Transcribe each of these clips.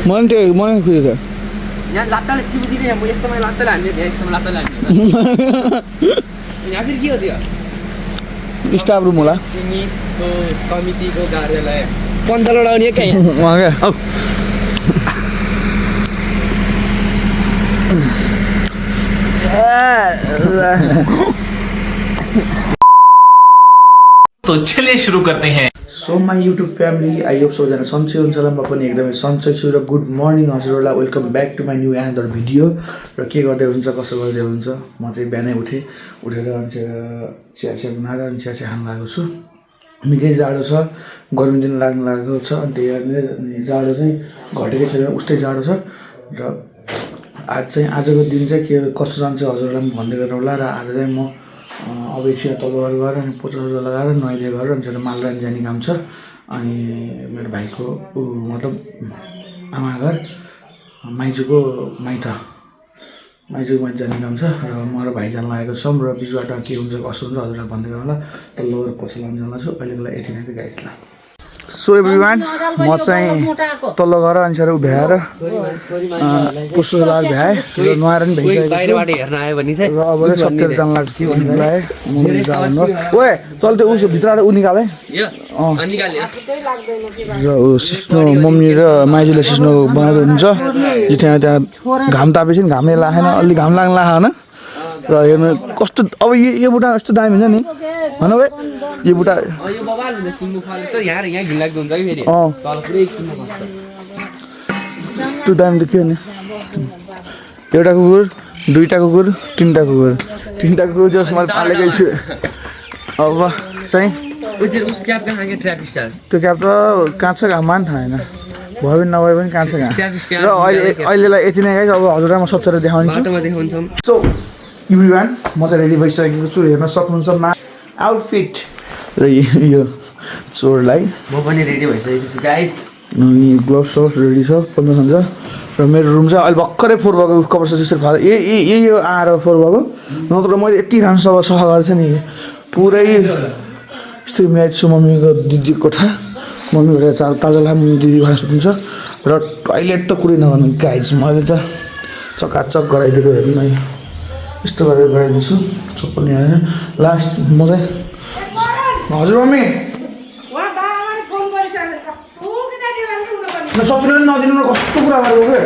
मन खुसी छ यहाँ लात्ताले सिबुदिने म यस्तोमा लात्ताले हान्ने यस्तोमा लात्ताले हान्ने यहाँ फेरि के हो त्यो स्टाफ रुम होला समितिको कार्यालय पन्थलो लगाउने कहीँ तो चलिए शुरू करते हैं so my YouTube family I hope सबैजना सन्चै हुन्छ होला म पनि एकदमै सन्चै छु र गुड मर्निङ हजुरहरूलाई welcome back to my new another video र के गर्दै हुन्छ कसो गर्दै हुन्छ म चाहिँ बिहानै उठेर चिया बनाएर अनि चिया खान लागेको छु निकै जाडो छ गर्मी दिन लाग्नु लागेको छ अनि त्यही कारणले जाडो चाहिँ घटेकै छैन उस्तै जाडो छ र आजको दिन चाहिँ के कस्तो जान्छ हजुरहरूलाई पनि भन्दै गर्नु होला र आज चाहिँ म अब एकछिन तल्लो घर गएर अनि पोचा लगाएर नुहाइदिए गरेर अनि चाहिँ मालरानी जाने काम छ अनि मेरो भाइको मतलब आमा घर माइजूको माइत जाने काम छ र म र भाइ जान लागेको छौँ र बिचबाट के हुन्छ कसो हुन्छ हजुरलाई भन्दै गर्नु होला तल्लो घर पोचा लगाउन जानु छु अहिलेको लागि यति नै चाहिँ गाइसला सो एभ्रिवान म चाहिँ तल्लो घर अनुसार उभ्याएर पुसो लाग भ्याएँ र नुहाएर पनि बाहिरबाट हेर्न आयो भने चाहिँ र अब सत्यर जान लाग्छ ओए चल त्यो उसो भित्रबाट ऊ निकाले र सिस्नो मम्मी र माइजूले सिस्नो बनाउँदै हुन्छ जिठ्यामा त्यहाँ घाम तापेपछि नि घामले लाखेन अलि घाम लाग्न लाख होइन र हेर्नु कस्तो अब यो बुढा यस्तो दामी हुन्छ नि भन भाइ यो बुढा त्यो दामी देख्यो नि एउटा कुकुर दुईवटा कुकुर तिनवटा कुकुर जस मैले पालेकै छु अब चाहिँ त्यो क्याब त कहाँ छ घाममा पनि थाहा होइन भयो भने नभए पनि कहाँ छ घाम र अहिलेलाई यति नै गाइस अब हजुरलाई म सच्चर देखाउँछु सो एभ्रिवान म चाहिँ रेडी भइसकेको छु हेर्न सक्नुहुन्छ आउटफिट र यो चोरलाई म पनि रेडी भइसकेको छु गाइज अनि ग्लोभ्स रेडी छ पन्ध्र सन्ज र मेरो रुम चाहिँ अहिले भर्खरै फोहोर भएको कभर जस्तो फाल्यो यो आएर फोहोर भएको नत्र मैले यति राम्रो सफा गरेको थिएँ नि पुरै यस्तै म्याच छु मम्मीको दिदी कोठा मम्मीको ताजालाई दिदी खाना सुत्नुहुन्छ र टोइलेट त कुरै नगर्नु गाइज मैले त चकाचक गराइदिएको हेर्नु न यस्तो गरेर गराइदिन्छु चप्पल यहाँ लास्ट म चाहिँ हजुर मम्मी सबैले नदिनु र कस्तो कुरा गरेको के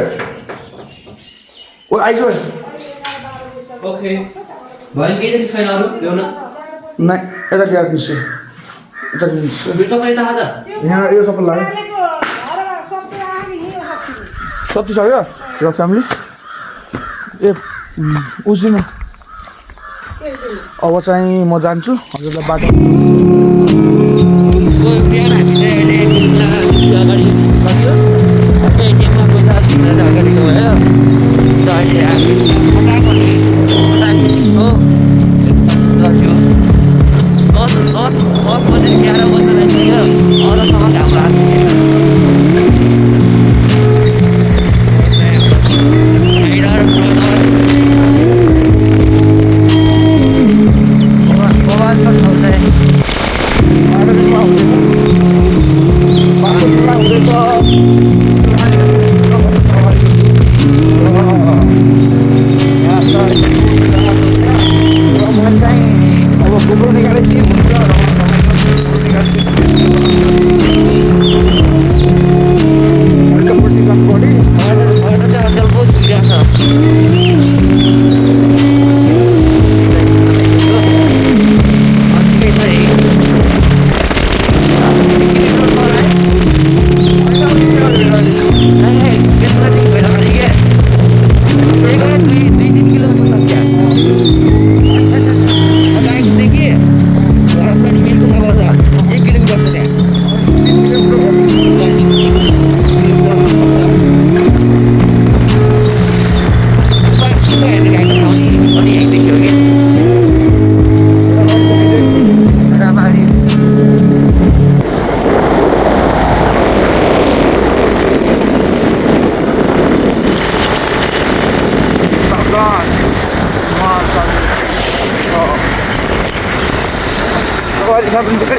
ओ आइज ओके भयो केही पनि छैन अरू ल्याउन नै यता क्या किन्छु यता किन्छु यहाँ यो सबै लाग्यो सबै छ क्या र फ्यामिली ए उसिनु अब चाहिँ म जान्छु हजुरलाई बाटो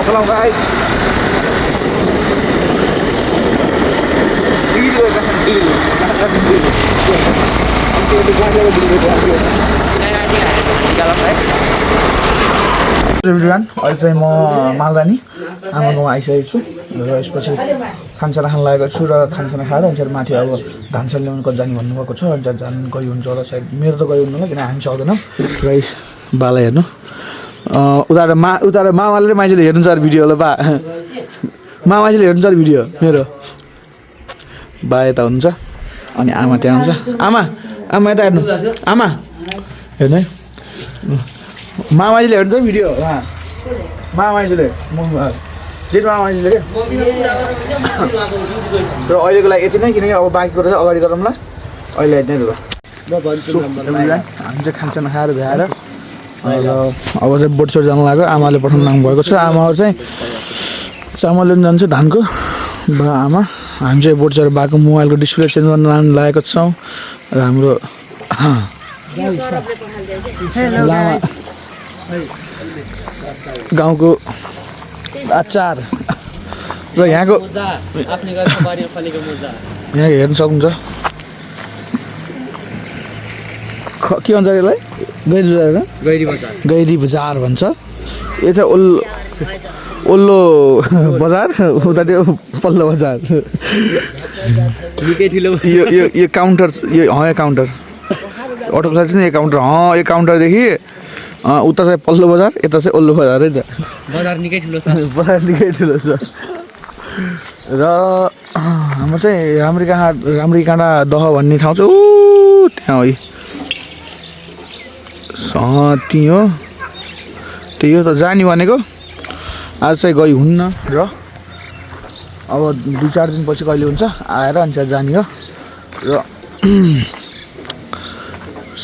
Salam guys. Video एभ्रिवान अहिले चाहिँ म मालदानी आमाको आइसकेको छु र यसपछि खानसाना खान लागेको छु र खानसाना खाएर अनि माथि अब धानसाल ल्याउनु कति जाने भन्नुभएको छ अनि जानु गइ हुन्छ होला सायद मेरो त गइ हुन्न किन हामी सक्दैनौँ र बाला हेर्नु उता मामाले र माइजूले हेर्नु छ भिडियो होला बा माइजूले हेर्नु छ भिडियो मेरो बा यता हुन्छ अनि आमा त्यहाँ हुन्छ आमा यता हेर्नु आमा हेर्नु है मामाजीले हेर्नु छ भिडियो मामाजीले जेठ मामाजीले क्या र अहिलेको लागि यति नै किनकि अब बाँकी कुरा चाहिँ अगाडि गरौँ ल अहिले यति नै ल हामी चाहिँ खानसाना खाएर भ्याएर र अब चाहिँ बोटसोट जानु लाग्यो आमाले पठाउनु लाग्नुभएको छ आमाहरू चाहिँ चामल लिनु जान्छ धानको बा आमा हामी चाहिँ बोटसोट बाको मोबाइलको डिस्प्ले चेन्ज गर्न लानु लागेको छौँ र हाम्रो लामा गाउँको अचार र यहाँको यहाँ हेर्नु सक्नुहुन्छ के भन्छ यसलाई गैरी बजार भन्छ यो चाहिँ ओल्लो बजार उता त्यो पल्लो बजार यो काउन्टर यो काउन्टर अटोको साइड चाहिँ यो काउन्टर यो काउन्टरदेखि उता चाहिँ पल्लो बजार यता चाहिँ ओल्लो बजार है त बजार निकै ठुलो छ र हाम्रो चाहिँ राम्री काँडा दह भन्ने ठाउँ चाहिँ त्यहाँ हो त्यही हो त्यही हो त जाने भनेको आज चाहिँ गई हुन्न र अब 2-4 दिनपछि कहिले हुन्छ आएर अनि चाहिँ जाने हो र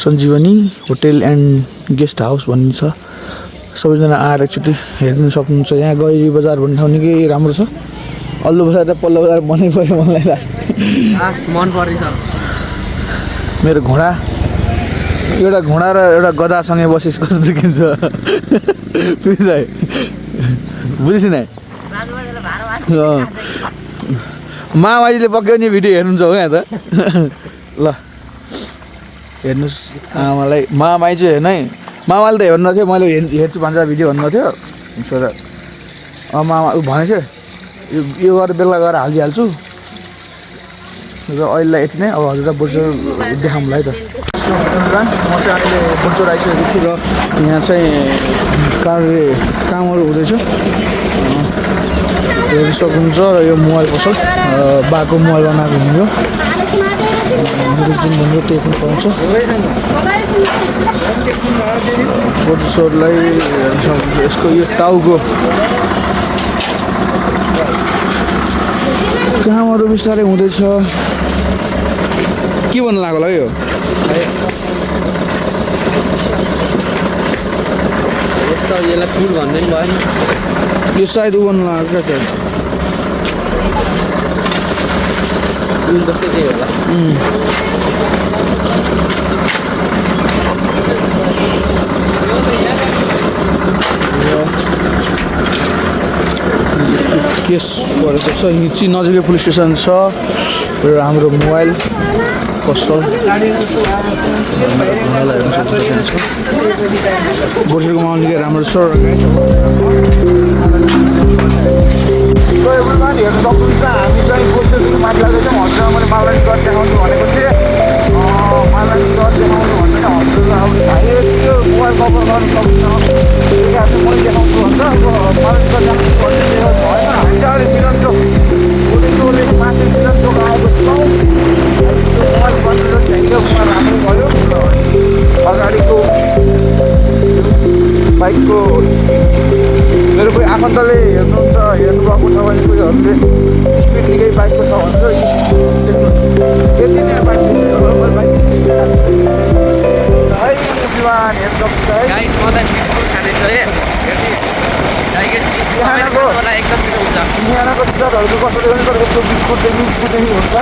सञ्जीवनी होटेल एन्ड गेस्ट हाउस भन्ने छ सबैजना आएर एकचोटि हेरिदिनु सक्नुहुन्छ यहाँ गैरी बजार भन्ने ठाउँ निकै राम्रो छ अल्लो बजार र पल्लो बजार मनै पऱ्यो मलाई लास्ट मन परेछ मेरो घोडा एउटा घोडा र एउटा गधासँगै बसेस कस्तो देखिन्छ बुझिस् न मामाजीले पक्कै नि भिडियो हेर्नुहुन्छ हो यहाँ त ल हेर्नुहोस् आमालाई मामाई चाहिँ हेर्नु है मामाले त हेर्नु थियो मैले हेर्छु भन्छ भिडियो भन्नुभएको थियो छोरा मामा भनेको थियो यो गरेर बेला गएर हालिदिइहाल्छु र अहिलेलाई यति नै अब हजुरलाई बोजू देखाउँलाई त म चाहिँ अहिले बोजू आइसकेको छु र यहाँ चाहिँ कामहरू हुँदैछ हेर्नु सक्नुहुन्छ र यो मोबाइल पसल बाको मोबाइल बनाएको हुनु जुन भनेर त्यही पनि पाउँछ बोजूलाई हेर्नु सक्नुहुन्छ यसको यो टाउको कामहरू बिस्तारै हुँदैछ के भन्नु लाग्यो होला यो यस्तो यसलाई फुल भन्दै नि भयो यो सायद उ भन्नु लाग्यो क्या फुल जस्तै चाहिँ होला केस परेको छ यहीँ नजिकै पुलिस स्टेसन छ र हाम्रो मोबाइल पसल बोजूको मोबाइल निकै राम्रो छ हेर्नु सक्नुहुन्छ हामी चाहिँ बोजूदेखि माथि लाग्दैछौँ हजुर मैले मालदानी गएर देखाउँछु भनेको थिएँ मालदानी गएर देखाउनु भन्दा हजुर अब भाइ त्यो मोबाइल कभर गर्नु सक्नुहुन्छ मैले देखाउँछु भन्छ मालदानी गएर देखाउँछु भन्ने भएन हामी चाहिँ अहिले मिलन चोक बोजूले माथि मिलन चोक आएको छौँ मोबाइल बन्द ठ्याङ्कै राख्नु भयो अगाडिको बाइकको मेरो कोही आफन्तले हेर्नुहुन्छ हेर्नुभएको छ भने कोहीहरूले स्पिड निकै बाइकको छ भन्छ यति नै बाइक है विमान हेर्नु सक्छ है बिहानको सिटरहरूको कसरी पनि तर यस्तो बिस्कुटदेखि हुन्छ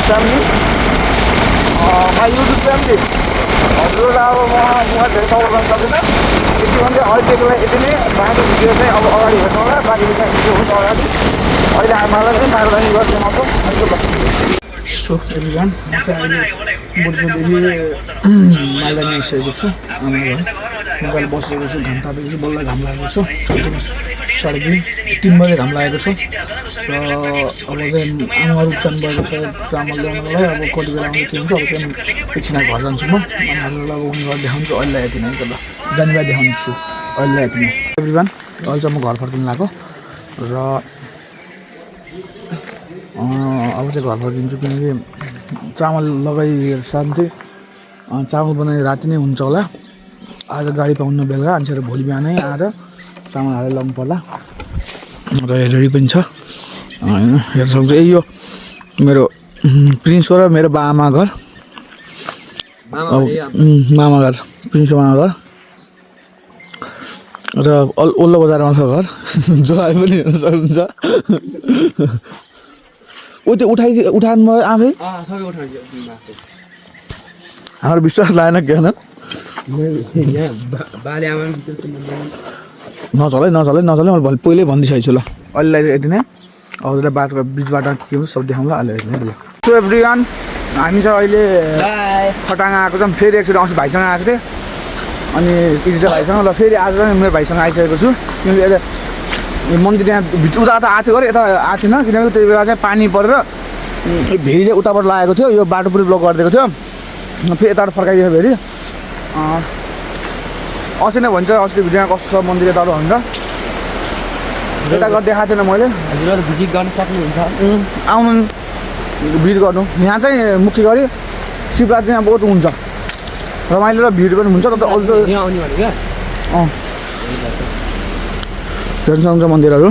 फ्यामिली माई युट्युब फ्यामिली हजुरलाई अब म धेरै कभर गर्न सक्दिनँ यति भने अहिलेको लागि यति नै बाँकी भिडियो चाहिँ अब अगाडि हेर्नु होला बाँकी भिडियो हुन्छ अगाडि अहिले हामीलाई चाहिँ मालदानी गरेर देखाउँछौँ सो एभ्रिवान बुढोदेखि मालदा आइसकेको छु आमा घर मोबाइल बसेको छु घाम तापेको छु बल्ल घाम लागेको छ 3:30 बजे घाम लागेको छ र अब चाहिँ आमा रुप्चान भएको छ चामल ल्याउनलाई अब कति बेला आउने थियो अब चाहिँ एकछिन घर जान्छु म आमाहरूलाई अब उनीहरू देखाउँछु अहिले यति नै त ल जानेबार देखाउँछु अहिले यति नै एभ्रिवान अहिले चाहिँ म घर फर्किनु लाग्यो र अब चाहिँ घर फर्किन्छु किनकि चामल लगाइएर शान्ति चामल बनाएर राति नै हुन्छ होला आज गाडी पाउनु बेलुका अनि भोलि बिहानै आएर चामल हालेर लगाउनु पर्ला र रेडी पनि छ होइन हेर्न सक्छु यो मेरो प्रिन्सको र मेरो बाआमा घर मामा घर प्रिन्सको मामा घर र ओल्लो बजारमा छ घर जो आए पनि हेर्न सक्नुहुन्छ त्यो उठाउनु भयो आफै हाम्रो विश्वास लागेन क्या नचलै मैले पहिल्यै भनिदिइसकेको छु ल अहिले यति नै हजुरलाई बाटोको बिचबाट के हुन्छ सब देखाउँला अहिले यति नै ल सो एभ्रिवान हामी चाहिँ अहिले खटाङ आएको छौँ फेरि एकचोटि आउँछु भाइसँग आएको थिएँ अनि इजिता भाइसँग ल फेरि आज पनि मेरो भाइसँग आइसकेको छु किनकि यता मन्दिर यहाँ भित्र उता आएको थियो अरे यता आएको थिएन किनकि त्यति बेला चाहिँ पानी परेर भेरी चाहिँ उताबाट लागेको थियो यो बाटो पुरै ब्लक गरिदिएको थियो फेरि यताबाट फर्काइदियो फेरि अस्ति नै भन्छ अस्ति भिडियोमा कस्तो छ मन्दिर यताबाट भन्छ यता गरेर देखाएको थिएन मैले हजुरहरू भिजिट गर्न सक्नुहुन्छ आउनु भिड गर्नु यहाँ चाहिँ मुख्य गरी शिवरात्रिमा बहुत हुन्छ रमाइलो र भिड पनि हुन्छ तर अरू यहाँ आउने भनेको हेर्न सक्नुहुन्छ मन्दिरहरू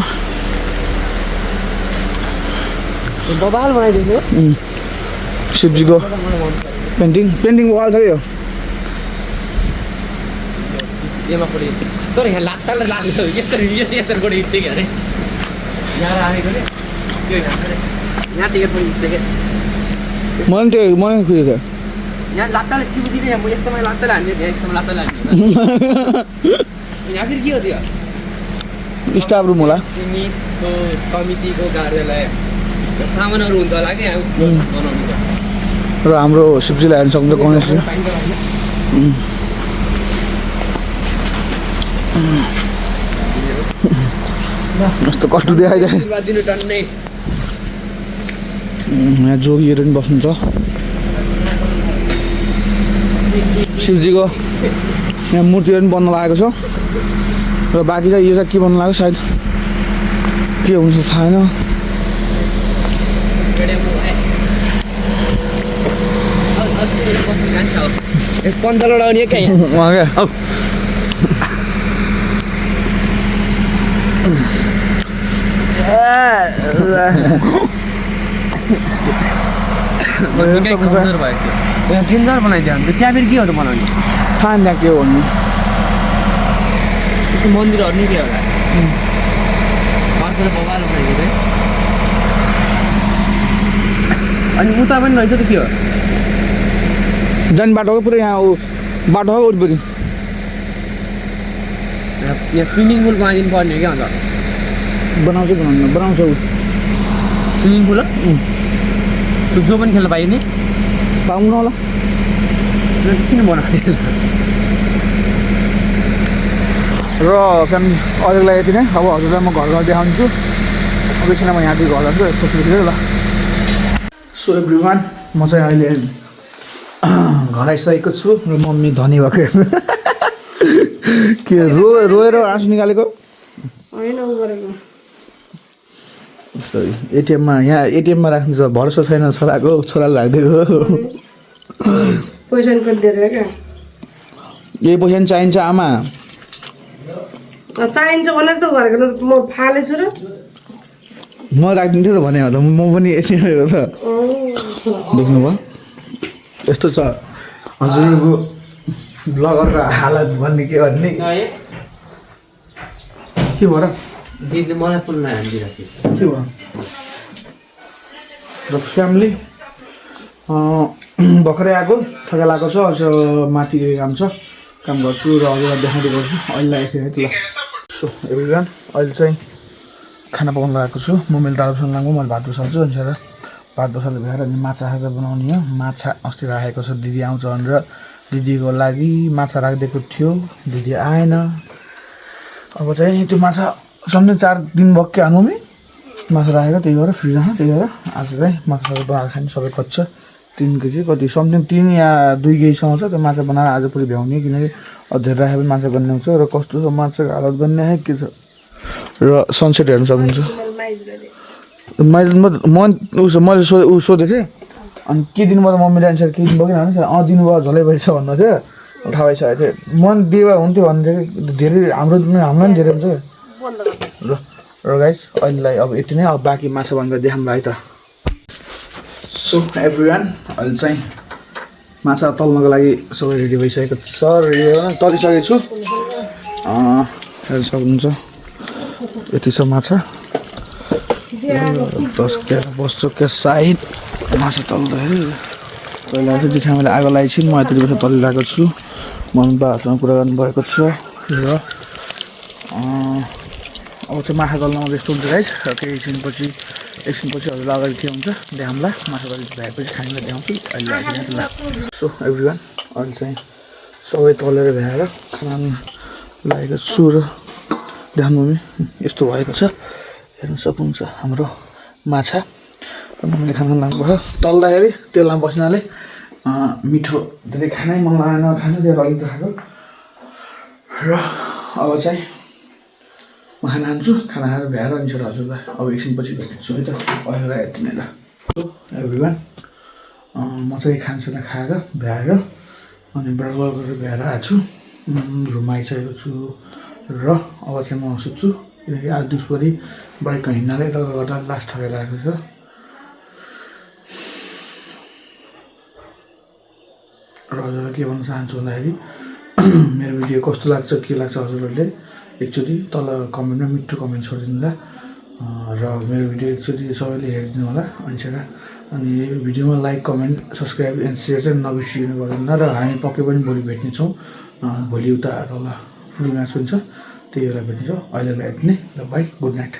बबाल बनाइदिनु शिवजीको पेन्टिङ वाल छ यो यसमा पऱ्यो तर यहाँ लाग्छ यस्तो गरी हिँड्थ्यो कि अरे यहाँ आएको रे त्यो यहाँ टिकट पनि हिँड्थ्यो क्या मलाई खुसी थियो यहाँ लात्ताले सिउदिने म यस्तोमा लात्ताले हान्ने यहाँ यस्तोमा लात्ताले हान्ने यहाँ फेरि के हो त्यो स्टाफ रुम होला समितिको कार्यालय सामानहरू हुन्छ होला कि यहाँ बनाउनु र हाम्रो शिवजीलाई हेर्न सक्नुहुन्छ गणेश यस्तो कटु देखाइदिए दिनु टन्नै यहाँ जोगीहरू पनि बस्नुहुन्छ शिवजीको यहाँ मूर्तिहरू पनि बन्न लागेको छ र बाँकी चाहिँ यो चाहिँ के बन्न लाग्यो सायद के हुन्छ थाहा छैन पन्ध्रवटा आउने क्या डेन्जर बनाइदियो भने त्यहाँ फेरि के हो त बनाउने थाहा त्यहाँ के हो भन्नु त्यस्तो मन्दिरहरू नि के होला घरको त बबाल बनाइदियो अनि उता पनि रहेछ त के हो जाने बाटोको पुरै यहाँ बाटो हो वरिपरि यहाँ स्विमिङ पुल बनाइदिनु पर्ने हो क्या अन्त बनाउँछ स्विमिङ पुल जो पनि खेल्न पाइयो नि पाउनु होला किन बनाउने र फ्यामिली अहिलेलाई यति नै अब हजुरलाई म घर देखाउँछु अब एकछिनमा म यहाँदेखि घर जान्छु कसरी ल सो एभ्रिवान म चाहिँ अहिले घर आइसकेको छु र मम्मी धनी भएको के रोएर आँसु निकालेको एटिएममा यहाँ एटिएममा राख्नु छ भरोसा छैन छोराले राखिदिएको पैसा क्या यही पैसा चाहिन्छ आमा चाहिन्छ भनेर त गरेको म फालेछु र म राखिदिन्थेँ त भने त म पनि एटिएमको त देख्नुभयो यस्तो छ हजुरको ब्लगरको हालत भन्ने के भन्ने के भयो र दिदीले मलाई पुल्न हानिदिरहेको थियो के भयो र फ्यामिली भर्खरै आएको थका लागेको छ अझ माथि काम छ काम गर्छु र हजुरलाई देखाउँदै गर्छु अहिले आएको थियो है ल सो एभ्रिवान अहिले चाहिँ खाना पकाउनु लगाएको छु म मेरो दाजुसँग लाग्नु मैले भात बसाल्छु अनि भात बसाले भएर अनि माछा खाजा बनाउने हो माछा अस्ति राखेको छ दिदी आउँछ भनेर दिदीको लागि माछा राखिदिएको थियो दिदी आएन अब चाहिँ त्यो माछा सम्झै 4 दिन भक्कै हान्नु माछा राखेको त्यही भएर फ्रिजमा त्यही भएर आज चाहिँ माछा बनाएर खाने सबै कच्छ 3 केजी कति समथिङ 3 या 2 केजीसम्म छ त्यो माछा बनाएर आज पुरै भ्याउने किनकि धेरै राखेर माछा गर्ने हुन्छ र कस्तो छ माछाको हालत गर्ने के छ र सनसेट हेर्न सक्नुहुन्छ मैले सोधेको थिएँ अनि के दिनुभयो मम्मीले एन्सर के दिनुभयो कि दिनुभयो झलै भएछ भन्नु थियो थाहा भइसकेको थियो मन दिए हुन्थ्यो भने धेरै हाम्रो पनि धेरै हुन्छ र गाइस अहिलेलाई अब यति नै अब बाँकी माछा भनेर देखाउँला है त सो एभ्रिवान अहिले चाहिँ माछा तल्नको लागि सबै रेडी भइसकेको छ रेडी भएर तलिसकेको छु हेर्न सक्नुहुन्छ यति छ माछा 10 बस्छु के साइड माछा तल्दाखेरि पहिला चाहिँ देखा मैले आगो लगाएको छु म यति बजी तलिरहेको छु मम्मी बाबासँग कुरा गर्नुभएको छ र अब चाहिँ माछा तल्नमा त्यस्तो हुन्छ गाइस र केही एकछिनपछि हजुर अगाडि के हुन्छ देखाउँला माछा तल भ्याएपछि खानेलाई देखाउँछु अहिले ल सो एभ्रिवान अहिले चाहिँ सबै तलेर भ्याएर खाना लागेको छु र देखाउनु यस्तो भएको छ हेर्न सक्नुहुन्छ हाम्रो माछा मैले खाना लाग्नुपर्छ तल्दाखेरि तेलमा बस्नाले मिठो धेरै खानै मन लागेन खाना धेरै अलिक खाएको र अब चाहिँ म खाना खान्छु खाना खाएर भ्याएर अनि छोरा हजुरलाई अब एकछिनपछि भेट्छु है त अहिले यति नै ल एभ्रिवान म चाहिँ खानसाना खाएर भ्याएर अनि ब्रगर गरेर भ्याएर आएको छु रुममा आइसकेको छु र अब चाहिँ म सुत्छु किनकि आज दिउँसभरि बाइकमा हिँड्नाले यता गर्दा लास्ट ठगेर आएको छ र हजुरलाई के भन्न चाहन्छु भन्दाखेरि मेरो भिडियो कस्तो लाग्छ के लाग्छ हजुरहरूले एकचोटि तल कमेन्टमा मिठो कमेन्ट छोडिदिनु होला र मेरो भिडियो एकचोटि सबैले हेरिदिनु होला अनि भिडियोमा like comment subscribe and share चाहिँ नबिर्सिनु गर्दैन र हामी पक्कै पनि भोलि भेट्नेछौँ भोलि उता तल फुल म्याच हुन्छ त्यही बेला भेट्नेछौँ अहिलेलाई यति नै ल बाई गुड नाइट